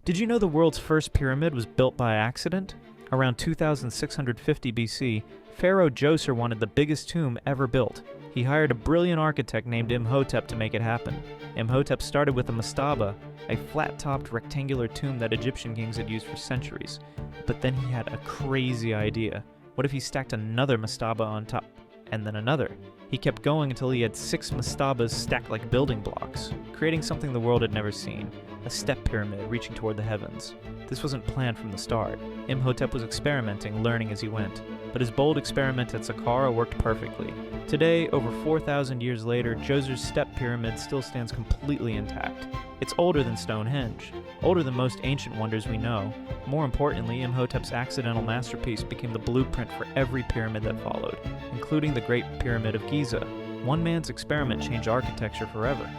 Did you know the world's first pyramid was built by accident? Around 2650 BC, Pharaoh Djoser wanted the biggest tomb ever built. He hired a brilliant architect named Imhotep to make it happen. Imhotep started with a mastaba, a flat-topped rectangular tomb that Egyptian kings had used for centuries. But then he had a crazy idea. What if he stacked another mastaba on top, and then another? He kept going until he had 6 mastabas stacked like building blocks, creating something the world had never seen, a step pyramid reaching toward the heavens. This wasn't planned from the start. Imhotep was experimenting, learning as he went, but his bold experiment at Saqqara worked perfectly. Today, over 4,000 years later, Djoser's step pyramid still stands completely intact. It's older than Stonehenge, older than most ancient wonders we know. More importantly, Imhotep's accidental masterpiece became the blueprint for every pyramid that followed, including the Great Pyramid of Giza. One man's experiment changed architecture forever.